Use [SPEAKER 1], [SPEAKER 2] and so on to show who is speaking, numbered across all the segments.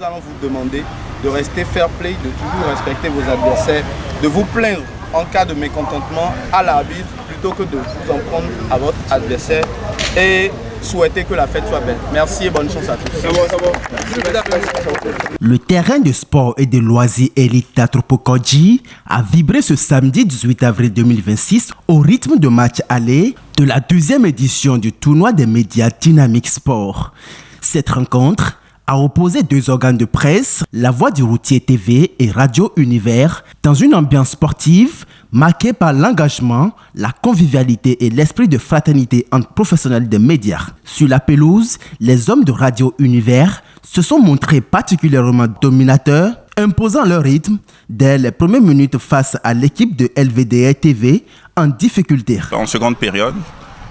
[SPEAKER 1] nous allons vous demander de rester fair play, de toujours respecter vos adversaires, de vous plaindre en cas de mécontentement à l'arbitre plutôt que de vous en prendre à votre adversaire et souhaiter que la fête soit belle. Merci et bonne chance à tous.
[SPEAKER 2] Le terrain de sport et de loisirs Elite Tatropokodji a vibré ce samedi 18 avril 2026 au rythme de match aller de la 12e édition du tournoi des médias Dynamique Sport. Cette rencontre a opposé deux organes de presse, La Voix du Routier TV et Radio Univers, dans une ambiance sportive marquée par l'engagement, la convivialité et l'esprit de fraternité entre professionnels des médias. Sur la pelouse, les hommes de Radio Univers se sont montrés particulièrement dominateurs, imposant leur rythme dès les premières minutes face à l'équipe de LVDR TV en difficulté.
[SPEAKER 3] En seconde période,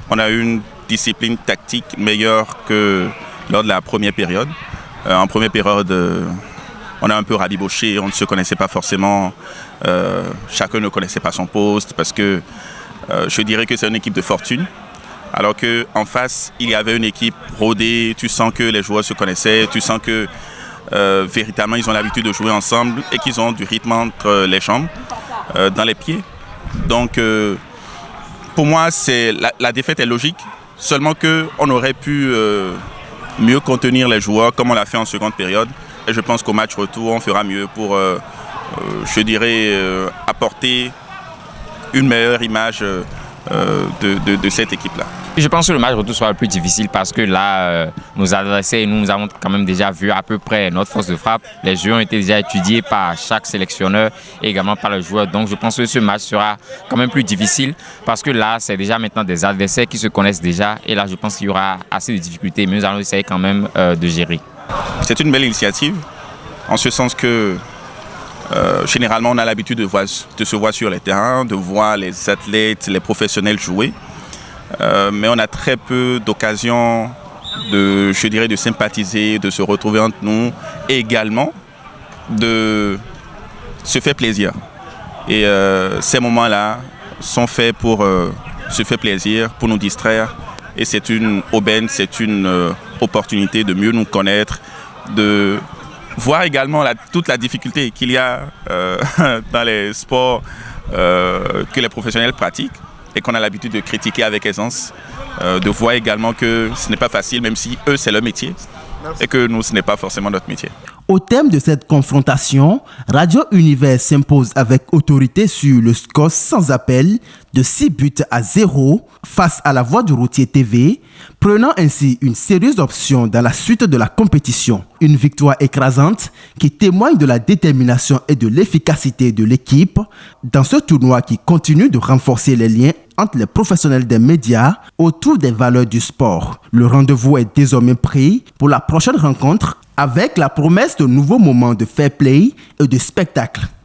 [SPEAKER 3] on a eu une discipline tactique meilleure que lors de la première période. En première période, on a un peu rabiboché, on ne se connaissait pas forcément, chacun ne connaissait pas son poste parce que je dirais que c'est une équipe de fortune. Alors qu'en face, il y avait une équipe rodée, tu sens que les joueurs se connaissaient, tu sens que véritablement ils ont l'habitude de jouer ensemble et qu'ils ont du rythme entre les jambes, dans les pieds. Donc pour moi, la défaite est logique, seulement qu'on aurait pu mieux contenir les joueurs comme on l'a fait en seconde période. Et je pense qu'au match retour, on fera mieux pour, je dirais, apporter une meilleure image de cette équipe-là.
[SPEAKER 4] Je pense que le match retour sera le plus difficile parce que là, nos adversaires, nous avons quand même déjà vu à peu près notre force de frappe. Les jeux ont été déjà étudiés par chaque sélectionneur et également par le joueur. Donc je pense que ce match sera quand même plus difficile parce que là, c'est déjà maintenant des adversaires qui se connaissent déjà. Et là, je pense qu'il y aura assez de difficultés, mais nous allons essayer quand même de gérer.
[SPEAKER 3] C'est une belle initiative, en ce sens que généralement, on a l'habitude de se voir sur les terrains, de voir les athlètes, les professionnels jouer. Mais on a très peu d'occasions de sympathiser, de se retrouver entre nous et également de se faire plaisir. Et ces moments-là sont faits pour se faire plaisir, pour nous distraire. Et c'est une aubaine, c'est une opportunité de mieux nous connaître, de voir également toute la difficulté qu'il y a dans les sports que les professionnels pratiquent et qu'on a l'habitude de critiquer avec aisance, de voir également que ce n'est pas facile, même si eux, c'est leur métier, et que nous, ce n'est pas forcément notre métier.
[SPEAKER 2] Au thème de cette confrontation, Radio Univers s'impose avec autorité sur le score sans appel de 6-0 face à La Voix du Routier TV, prenant ainsi une sérieuse option dans la suite de la compétition. Une victoire écrasante qui témoigne de la détermination et de l'efficacité de l'équipe dans ce tournoi qui continue de renforcer les liens entre les professionnels des médias autour des valeurs du sport. Le rendez-vous est désormais pris pour la prochaine rencontre avec la promesse de nouveaux moments de fair play et de spectacle.